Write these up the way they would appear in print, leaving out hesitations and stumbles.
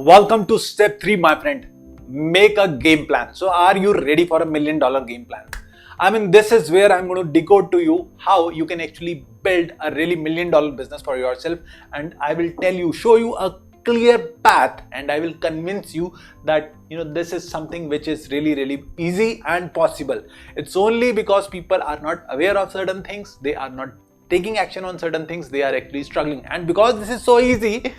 Welcome to step 3, my friend. Make a game plan. So are you ready for $1 million game plan? This is where I'm going to decode to you how you can actually build a really $1 million business for yourself, and I will show you a clear path, and I will convince you that this is something which is really easy and possible. It's only because people are not aware of certain things, they are not taking action on certain things, they are actually struggling. And because this is so easy,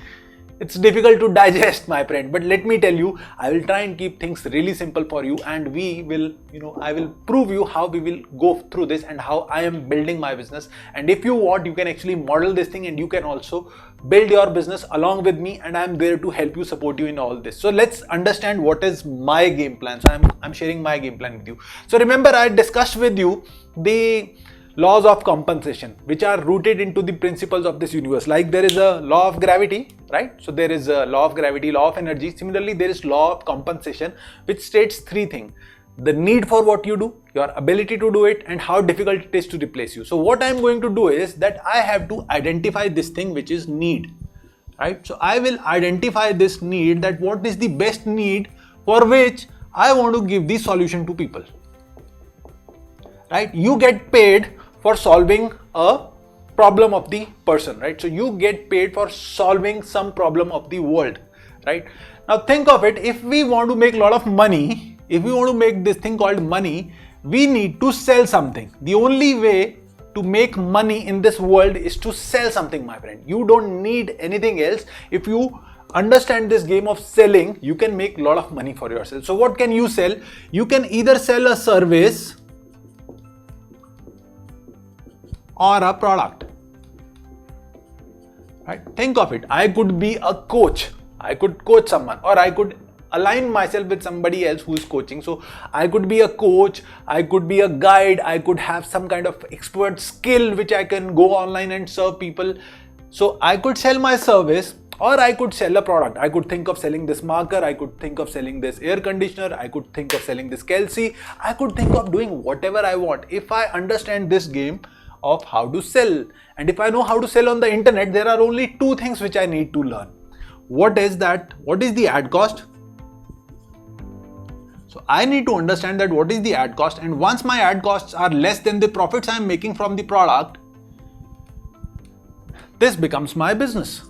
it's difficult to digest, my friend. But let me tell you, I will try and keep things really simple for you, and we will, I will prove you how we will go through this and how I am building my business. And if you want, you can actually model this thing and you can also build your business along with me, and I'm there to help you, support you in all this. So let's understand what is my game plan. So I'm sharing my game plan with you. So remember, I discussed with you the laws of compensation, which are rooted into the principles of this universe. Like there is a law of gravity, right? So there is a law of gravity, law of energy. Similarly, there is law of compensation, which states three things: the need for what you do, your ability to do it, and how difficult it is to replace you. So what I'm going to do is that I have to identify this thing which is need, right? So I will identify this need, that what is the best need for which I want to give the solution to people, right? You get paid for solving a problem of the person, right? So you get paid for solving some problem of the world, right? Now think of it, if we want to make a lot of money, if we want to make this thing called money, we need to sell something. The only way to make money in this world is to sell something, my friend. You don't need anything else. If you understand this game of selling, you can make a lot of money for yourself. So what can you sell? You can either sell a service or a product, right? Think of it. I could be a coach. I could coach someone, or I could align myself with somebody else who is coaching. So I could be a coach, I could be a guide, I could have some kind of expert skill which I can go online and serve people. So I could sell my service, or I could sell a product. I could think of selling this marker, I could think of selling this air conditioner, I could think of selling this Kelsey, I could think of doing whatever I want if I understand this game of how to sell. And if I know how to sell on the internet, there are only two things which I need to learn. What is that? What is the ad cost? So I need to understand that what is the ad cost, and once my ad costs are less than the profits I am making from the product, this becomes my business.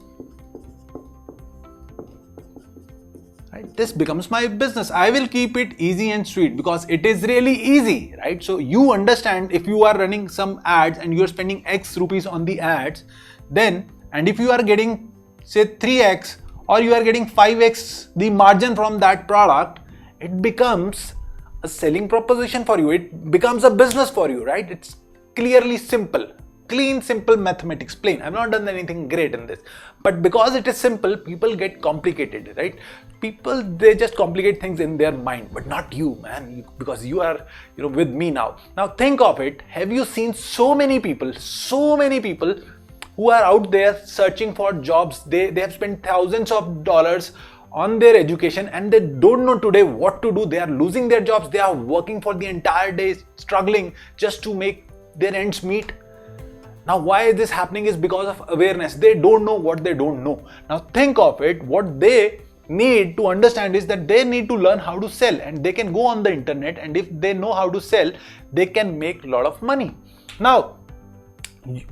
Right? This becomes my business. I will keep it easy and sweet because it is really easy, right? So you understand, if you are running some ads and you are spending X rupees on the ads, then, and if you are getting say 3x or you are getting 5x the margin from that product, it becomes a selling proposition for you. It becomes a business for you, right? It's clearly simple. Clean, simple mathematics, plain. I've not done anything great in this, but because it is simple, people get complicated, right? People, they just complicate things in their mind, but not you, man, because you are, with me now. Now think of it. Have you seen so many people who are out there searching for jobs? They have spent thousands of dollars on their education and they don't know today what to do. They are losing their jobs. They are working for the entire day, struggling just to make their ends meet. Now, why this happening is because of awareness. They don't know what they don't know. Now, think of it. What they need to understand is that they need to learn how to sell, and they can go on the internet, and if they know how to sell, they can make a lot of money. Now,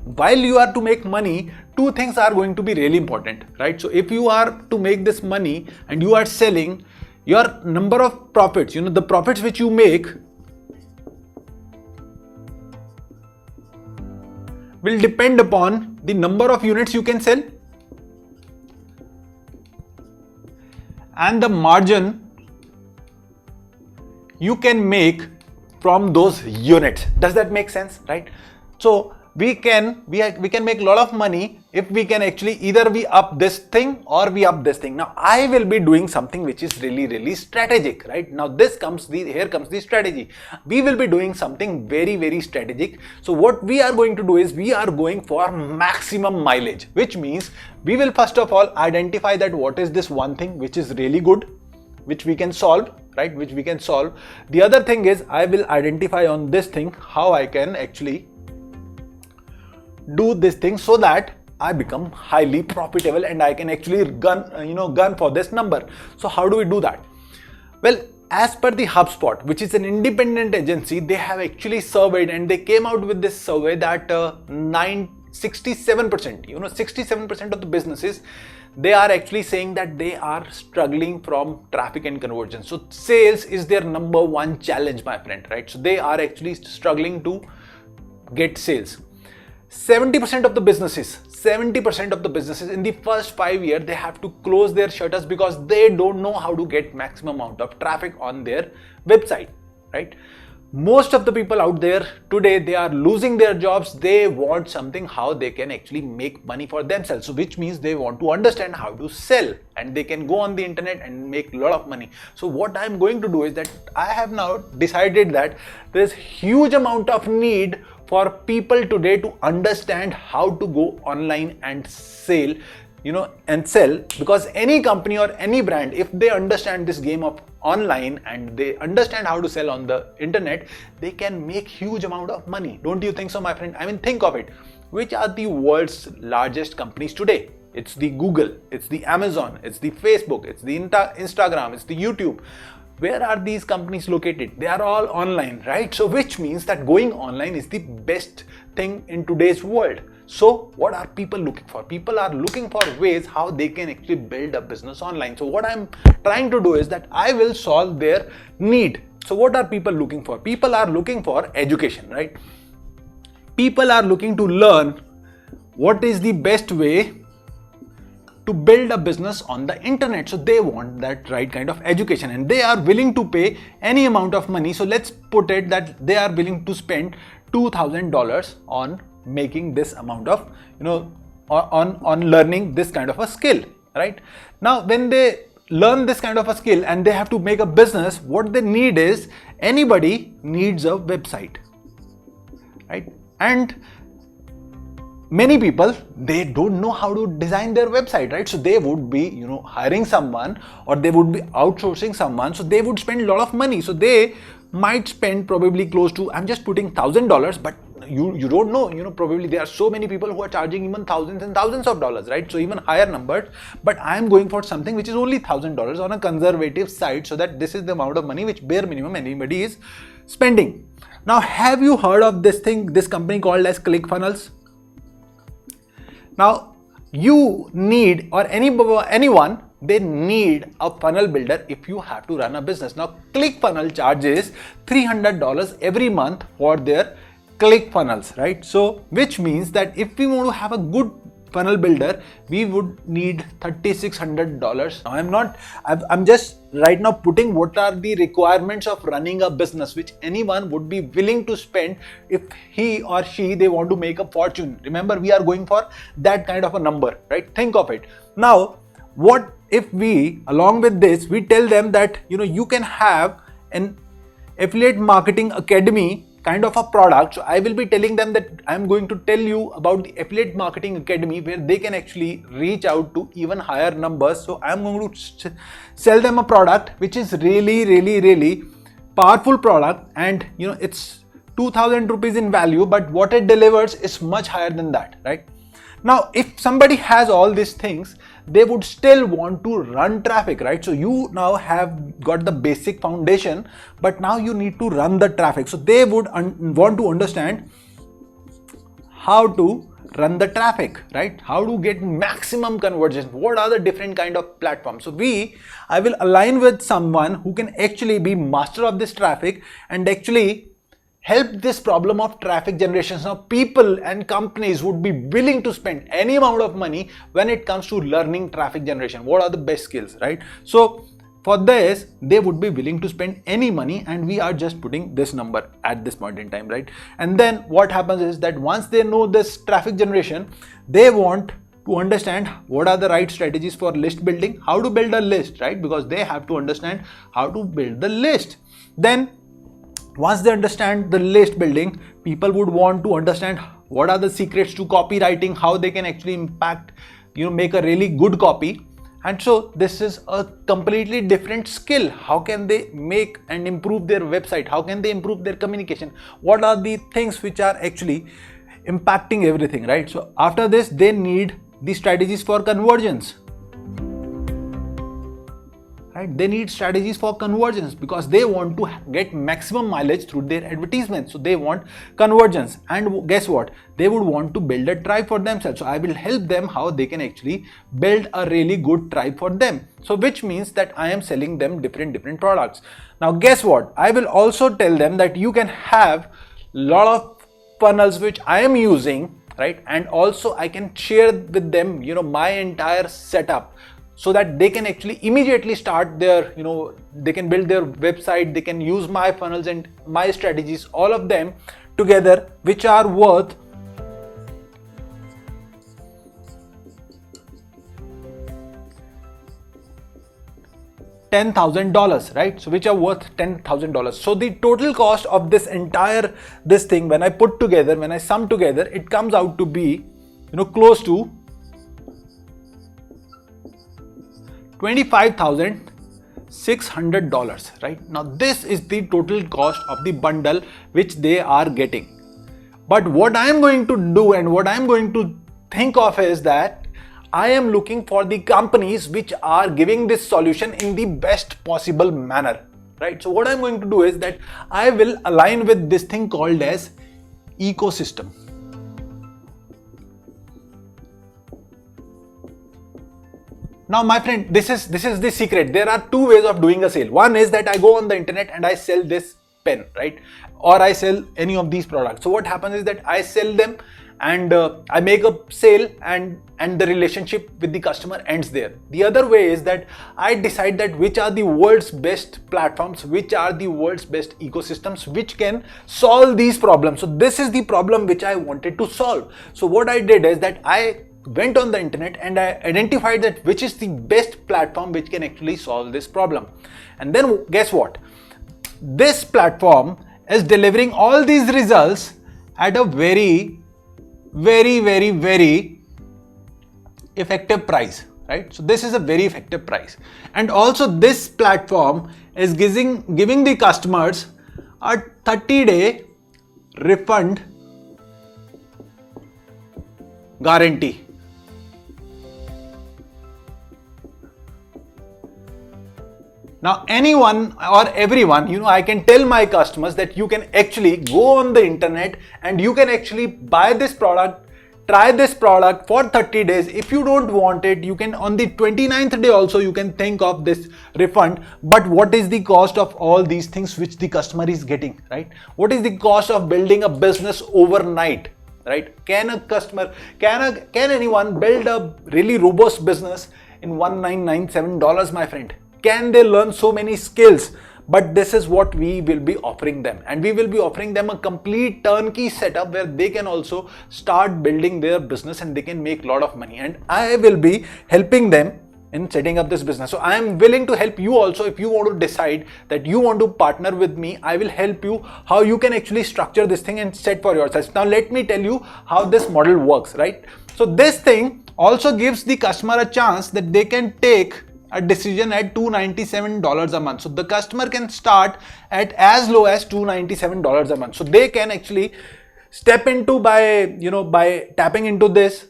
while you are to make money, two things are going to be really important, right? So, if you are to make this money and you are selling, your number of profits, the profits which you make will depend upon the number of units you can sell and the margin you can make from those units. Does that make sense, right? So we can make a lot of money if we can actually either we up this thing or we up this thing. Now I will be doing something which is really strategic, right? Now here comes the strategy. We will be doing something very strategic. So what we are going to do is we are going for maximum mileage, which means we will first of all identify that what is this one thing which is really good, which we can solve, right? Which we can solve. The other thing is I will identify on this thing how I can actually do this thing so that I become highly profitable and I can actually gun for this number. So how do we do that? Well, as per the HubSpot, which is an independent agency, they have actually surveyed and they came out with this survey that 67% of the businesses, they are actually saying that they are struggling from traffic and conversion. So sales is their number one challenge, my friend, right? So they are actually struggling to get sales. 70% of the businesses in the first 5 years, they have to close their shutters because they don't know how to get maximum amount of traffic on their website, right? Most of the people out there today, they are losing their jobs. They want something how they can actually make money for themselves. So which means they want to understand how to sell and they can go on the internet and make a lot of money. So what I'm going to do is that I have now decided that there's huge amount of need for people today to understand how to go online and sell, because any company or any brand, if they understand this game of online and they understand how to sell on the internet, they can make huge amount of money. Don't you think so, my friend? I mean, think of it. Which are the world's largest companies today? It's the Google, it's the Amazon, it's the Facebook, it's the Instagram, it's the YouTube. Where are these companies located? They are all online, right? So which means that going online is the best thing in today's world. So what are people looking for? People are looking for ways how they can actually build a business online. So what I'm trying to do is that I will solve their need. So what are people looking for? People are looking for education, right? People are looking to learn what is the best way to build a business on the internet. So they want that right kind of education and they are willing to pay any amount of money. So let's put it that they are willing to spend $2,000 on making this amount of, on learning this kind of a skill, right? Now, when they learn this kind of a skill and they have to make a business, what they need is, anybody needs a website, right? And many people, they don't know how to design their website, right? So they would be, hiring someone or they would be outsourcing someone. So they would spend a lot of money. So they might spend probably close to, I'm just putting $1,000, but you don't know, probably there are so many people who are charging even thousands and thousands of dollars, right? So even higher numbers, but I'm going for something which is only $1,000 on a conservative side, so that this is the amount of money which bare minimum anybody is spending. Now, have you heard of this company called as ClickFunnels? Now, you need, or anyone, they need a funnel builder if you have to run a business. Now, ClickFunnels charges $300 every month for their ClickFunnels, right? So, which means that if we want to have a good funnel builder, we would need $3,600. Now, I'm just right now putting what are the requirements of running a business which anyone would be willing to spend if he or she, they want to make a fortune. Remember, we are going for that kind of a number, right? Think of it. Now, what if we, along with this, we tell them that, you can have an affiliate marketing academy kind of a product. So I will be telling them that I'm going to tell you about the affiliate marketing academy where they can actually reach out to even higher numbers. So I'm going to sell them a product which is really, really, really powerful product, and it's 2,000 rupees in value, but what it delivers is much higher than that, right? Now, if somebody has all these things, they would still want to run traffic, right? So you now have got the basic foundation, but now you need to run the traffic. So they would want to understand how to run the traffic, right? How to get maximum conversion. What are the different kind of platforms? So I will align with someone who can actually be master of this traffic and actually help this problem of traffic generation. Now, people and companies would be willing to spend any amount of money when it comes to learning traffic generation. What are the best skills, right? So for this, they would be willing to spend any money, and we are just putting this number at this point in time, right? And then what happens is that once they know this traffic generation, they want to understand what are the right strategies for list building, how to build a list, right? Because they have to understand how to build the list. Then once they understand the list building, people would want to understand what are the secrets to copywriting, how they can actually make a really good copy. And so this is a completely different skill. How can they make and improve their website? How can they improve their communication? What are the things which are actually impacting everything, right? So after this, they need the strategies for conversions. Right? They need strategies for conversions because they want to get maximum mileage through their advertisements. So they want conversions, and guess what? They would want to build a tribe for themselves. So I will help them how they can actually build a really good tribe for them. So which means that I am selling them different products. Now guess what? I will also tell them that you can have a lot of funnels which I am using, right? And also I can share with them, my entire setup, so that they can actually immediately start their, they can build their website, they can use my funnels and my strategies, all of them together, which are worth $10,000, right? So which are worth $10,000. So the total cost of this entire thing, when I put together, when I sum together, it comes out to be, close to $25,600, right? Now this is the total cost of the bundle which they are getting. But what I am going to do and what I am going to think of is that I am looking for the companies which are giving this solution in the best possible manner, right? So what I'm going to do is that I will align with this thing called as ecosystem. Now, my friend, this is the secret. There are two ways of doing a sale. One is that I go on the internet and I sell this pen, right? Or I sell any of these products. So what happens is that I sell them and I make a sale and the relationship with the customer ends there. The other way is that I decide that which are the world's best platforms, which are the world's best ecosystems, which can solve these problems. So this is the problem which I wanted to solve. So what I did is that I went on the internet and I identified that which is the best platform which can actually solve this problem. And then guess what? This platform is delivering all these results at a very effective price, right? So this is a very effective price. And also this platform is giving the customers a 30-day refund guarantee. Now anyone or everyone, I can tell my customers that you can actually go on the internet and you can actually buy this product, try this product for 30 days. If you don't want it, you can on the 29th day also you can think of this refund. But what is the cost of all these things which the customer is getting, right? What is the cost of building a business overnight, right? Can anyone build a really robust business in $1997, my friend? Can they learn so many skills? But this is what we will be offering them, and we will be offering them a complete turnkey setup where they can also start building their business and they can make a lot of money, and I will be helping them in setting up this business. So I am willing to help you also. If you want to decide that you want to partner with me, I will help you how you can actually structure this thing and set for yourself. Now let me tell you how this model works, right? So this thing also gives the customer a chance that they can take a decision at $297 a month. So the customer can start at as low as $297 a month. So they can actually step into by tapping into this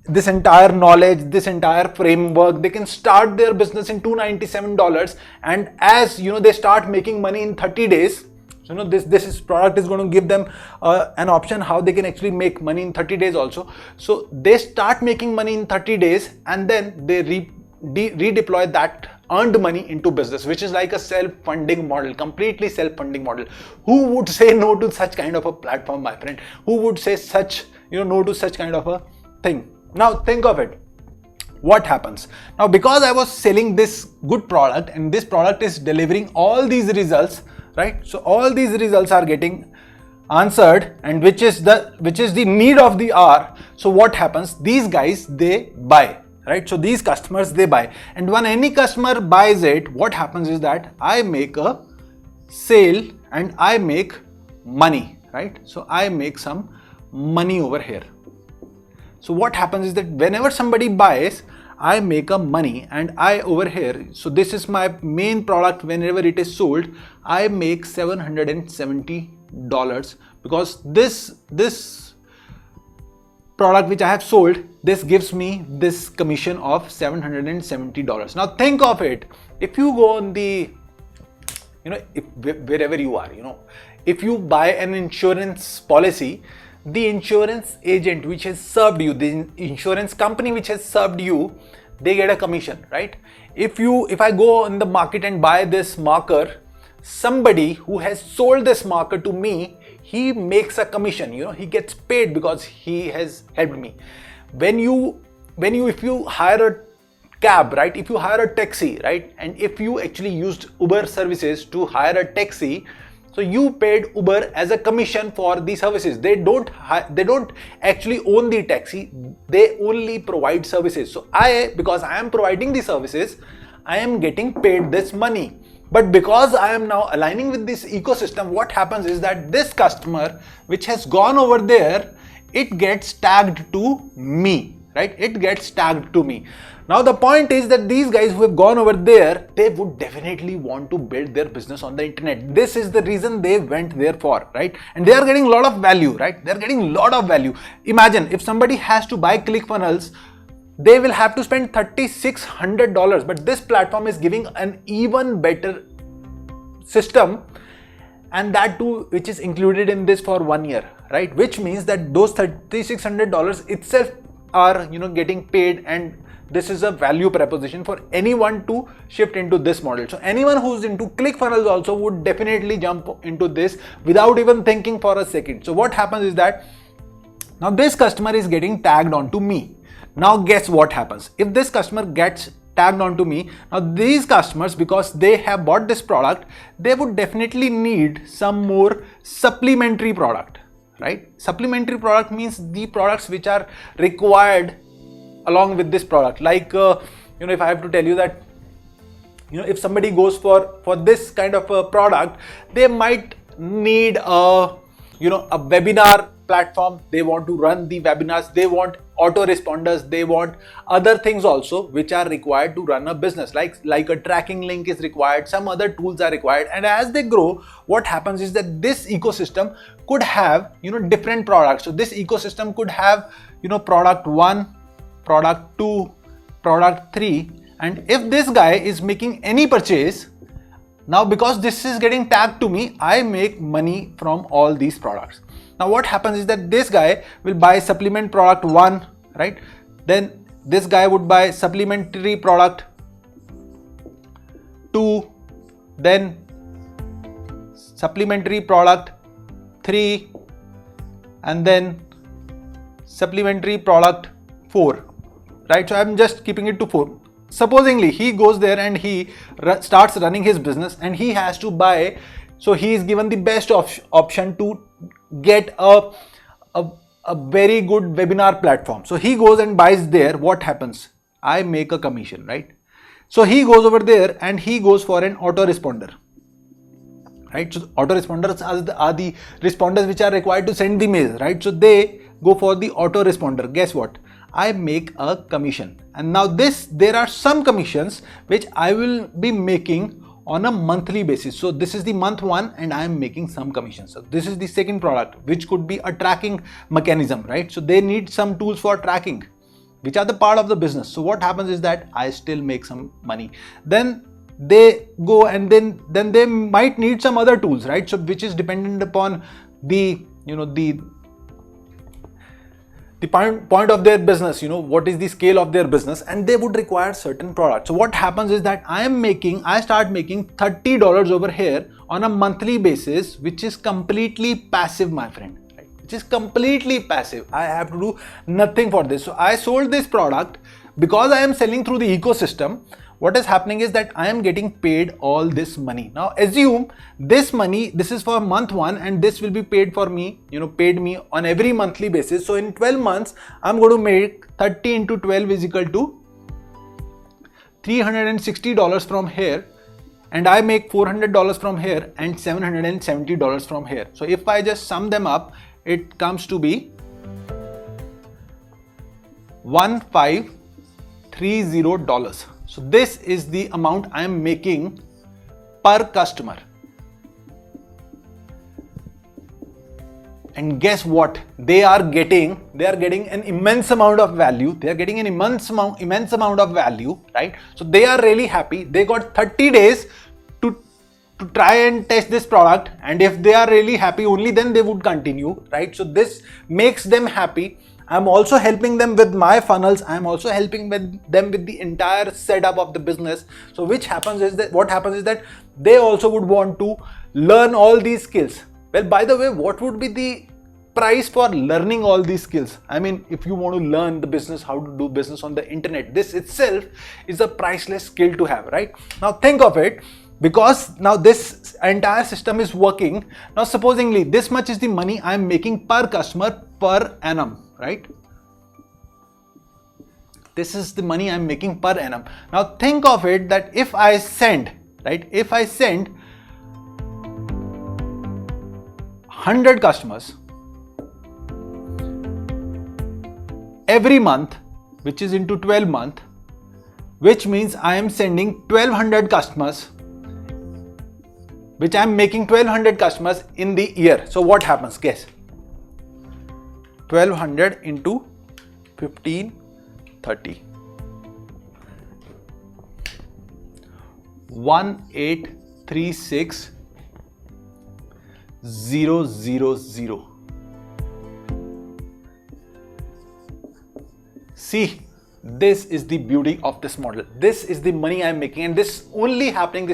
entire knowledge, this entire framework. They can start their business in $297, and as they start making money in 30 days. So this product is going to give them an option how they can actually make money in 30 days also. So they start making money in 30 days and then they redeploy that earned money into business, which is like a self-funding model, completely self-funding model. Who would say no to such kind of a platform, my friend? Who would say no to such kind of a thing? Now think of it. What happens now? Because I was selling this good product and this product is delivering all these results, right? So all these results are getting answered, and which is the need of the hour. So what happens? These guys, they buy. Right, so these customers, they buy, and when any customer buys it, what happens is that I make a sale and I make money, right? So I make some money over here. So what happens is that whenever somebody buys, I make a money, and I over here, so this is my main product. Whenever it is sold, I make $770 because this product which I have sold, this gives me this commission of $770. Now think of it. If you go on the, wherever you are, if you buy an insurance policy, the insurance agent which has served you, the insurance company which has served you, they get a commission, right? If I go in the market and buy this marker, somebody who has sold this marker to me, he makes a commission, he gets paid because he has helped me. If you hire a cab, right? If you hire a taxi, right? And if you actually used Uber services to hire a taxi, so you paid Uber as a commission for the services. They don't actually own the taxi. They only provide services. So because I am providing the services, I am getting paid this money. But because I am now aligning with this ecosystem, what happens is that this customer which has gone over there, it gets tagged to me, right? It gets tagged to me. Now the point is that these guys who have gone over there, they would definitely want to build their business on the internet. This is the reason they went there for, right? And they are getting a lot of value, right? They're getting a lot of value. Imagine if somebody has to buy ClickFunnels, they will have to spend $3,600, but this platform is giving an even better system, and that too which is included in this for 1 year, right? Which means that those $3,600 itself are getting paid, and this is a value proposition for anyone to shift into this model. So anyone who's into ClickFunnels also would definitely jump into this without even thinking for a second. So what happens is that now this customer is getting tagged onto me. Now guess what happens? If this customer gets tagged onto me, now these customers, because they have bought this product, they would definitely need some more supplementary product, right? Supplementary product means the products which are required along with this product. Like if I have to tell you that if somebody goes for this kind of a product, they might need a webinar platform. They want to run the webinars, they want autoresponders, they want other things also which are required to run a business, like a tracking link is required, some other tools are required. And as they grow, what happens is that this ecosystem could have different products. So this ecosystem could have product 1, product 2, product 3, and if this guy is making any purchase, now because this is getting tagged to me, I make money from all these products. Now what happens is that this guy will buy supplement product 1, right? Then this guy would buy supplementary product 2, then supplementary product 3, and then supplementary product 4, right? So I'm just keeping it to 4. Supposingly he goes there and he starts running his business and he has to buy, so he is given the best option to get a very good webinar platform. So he goes and buys there. What happens? I make a commission, right? So he goes over there and he goes for an autoresponder, right? So autoresponders are the responders which are required to send the mail, right? So they go for the autoresponder. Guess what? I make a commission. And now there are some commissions which I will be making on a monthly basis. So this is the month 1 and I am making some commissions. So this is the second product, which could be a tracking mechanism, right? So they need some tools for tracking, which are the part of the business. So what happens is that I still make some money. Then they go and then they might need some other tools, right? So which is dependent upon the point of their business, what is the scale of their business, and they would require certain products. So what happens is that I start making $30 over here on a monthly basis, which is completely passive, my friend, right? Which is completely passive. I have to do nothing for this. So I sold this product because I am selling through the ecosystem. What is happening is that I am getting paid all this money. Now assume this money, this is for month 1 and this will be paid for me, paid me on every monthly basis. So in 12 months, I'm going to make 30 into 12 is equal to $360 from here, and I make $400 from here and $770 from here. So if I just sum them up, it comes to be $1530. So this is the amount I am making per customer. And guess what? They are getting an immense amount of value. They are getting an immense amount of value, right? So they are really happy. They got 30 days to try and test this product, and if they are really happy, only then they would continue, right? So this makes them happy. I'm also helping them with my funnels. I'm also helping them with the entire setup of the business. So what happens is that they also would want to learn all these skills. Well, by the way, what would be the price for learning all these skills? I mean, if you want to learn the business, how to do business on the internet, this itself is a priceless skill to have, right? Now think of it, because now this entire system is working. Now supposingly this much is the money I'm making per customer per annum, right? This is the money I'm making per annum. Now think of it that if I send 100 customers every month, which is into 12 months, which means I am sending 1200 customers, which I am making 1200 customers in the year. So what happens? Guess. 1200 into 1530. 1836 000. See, this is the beauty of this model. This is the money I'm making, and this is only happening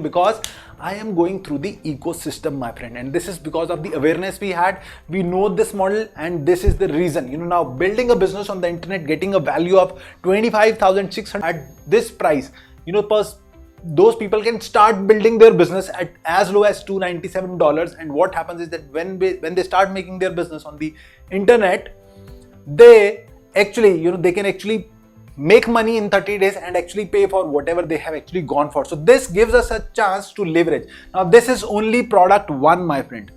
because I am going through the ecosystem, my friend. And this is because of the awareness we had. We know this model, and this is the reason. Now building a business on the internet, getting a value of 25,600 at this price, those people can start building their business at as low as $297. And what happens is that when they start making their business on the internet, they can actually make money in 30 days and actually pay for whatever they have actually gone for. So this gives us a chance to leverage. Now this is only product 1, my friend.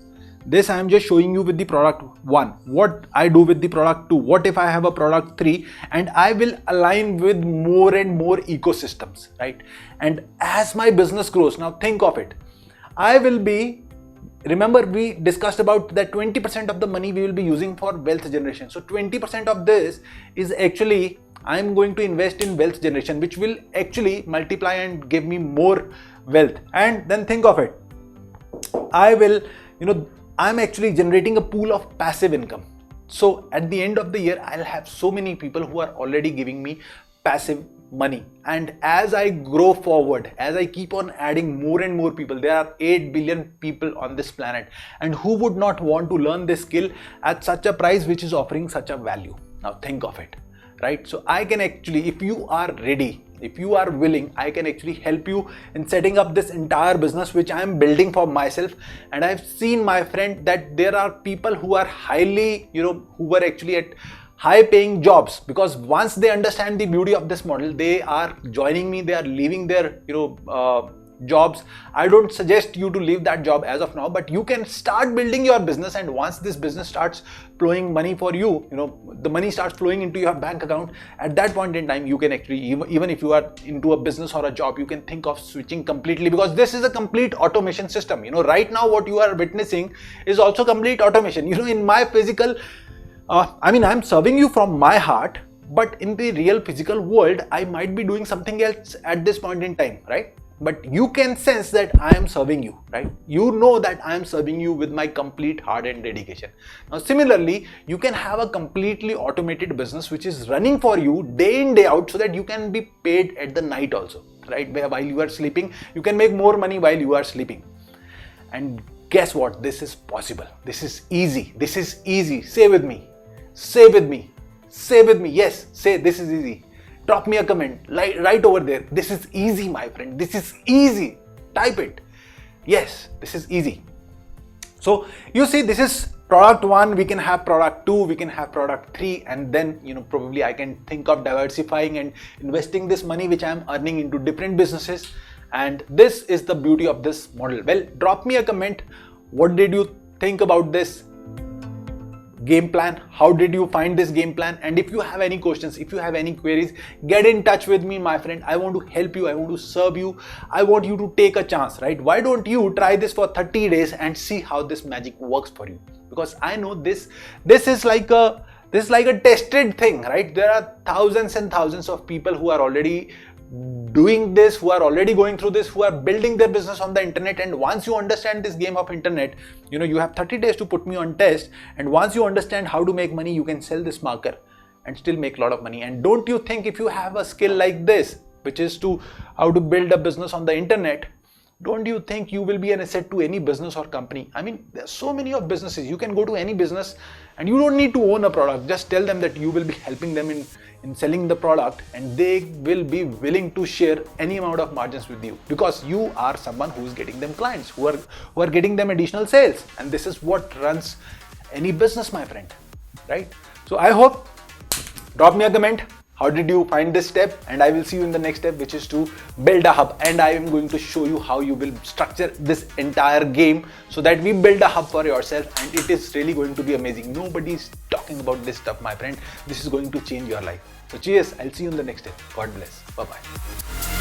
This I am just showing you with the product 1. What I do with the product 2. What if I have a product 3? And I will align with more and more ecosystems, right? And as my business grows, now think of it. Remember we discussed about that 20% of the money we will be using for wealth generation. So 20% of this is actually I am going to invest in wealth generation, which will actually multiply and give me more wealth. And then think of it. I'm actually generating a pool of passive income. So at the end of the year, I'll have so many people who are already giving me passive money. And as I grow forward, as I keep on adding more and more people, there are 8 billion people on this planet, and who would not want to learn this skill at such a price which is offering such a value? Now think of it, right? So I can actually, if you are ready, if you are willing, I can actually help you in setting up this entire business which I am building for myself. And I've seen, my friend, that there are people who are highly, who are actually at high paying jobs, because once they understand the beauty of this model, they are joining me, they are leaving their jobs. I don't suggest you to leave that job as of now, but you can start building your business, and once this business starts flowing money for you, the money starts flowing into your bank account. At that point in time, you can actually, even if you are into a business or a job, you can think of switching completely, because this is a complete automation system. Right now what you are witnessing is also complete automation. In my physical, I'm serving you from my heart, but in the real physical world, I might be doing something else at this point in time, right? But you can sense that I am serving you, right? You know that I am serving you with my complete heart and dedication. Now, similarly, you can have a completely automated business which is running for you day in, day out, so that you can be paid at the night also, right? While you are sleeping, you can make more money while you are sleeping. And guess what? This is possible. This is easy. This is easy. Say with me. Say with me. Say with me. Yes, say this is easy. Drop me a comment right over there. This is easy, my friend. This is easy. Type it. Yes, this is easy. So you see, this is product 1. We can have product 2. We can have product 3. And then, probably I can think of diversifying and investing this money which I am earning into different businesses. And this is the beauty of this model. Well, drop me a comment. What did you think about this game plan. How did you find this game plan? And if you have any questions, if you have any queries, get in touch with me, my friend. I want to help you. I want to serve you. I want you to take a chance, right? Why don't you try this for 30 days and see how this magic works for you? Because I know this is like a tested thing, right? There are thousands and thousands of people who are already doing this, who are already going through this, who are building their business on the internet. And once you understand this game of internet, you have 30 days to put me on test. And once you understand how to make money, you can sell this marker and still make a lot of money. And don't you think if you have a skill like this, which is how to build a business on the internet, don't you think you will be an asset to any business or company? I mean, there's so many of businesses. You can go to any business and you don't need to own a product. Just tell them that you will be helping them in selling the product, and they will be willing to share any amount of margins with you, because you are someone who is getting them clients, who are getting them additional sales. And this is what runs any business, my friend, right? So I hope, drop me a comment. How did you find this step? And I will see you in the next step, which is to build a hub. And I am going to show you how you will structure this entire game so that we build a hub for yourself. And it is really going to be amazing. Nobody is talking about this stuff, my friend. This is going to change your life. So cheers. I'll see you in the next step. God bless. Bye-bye.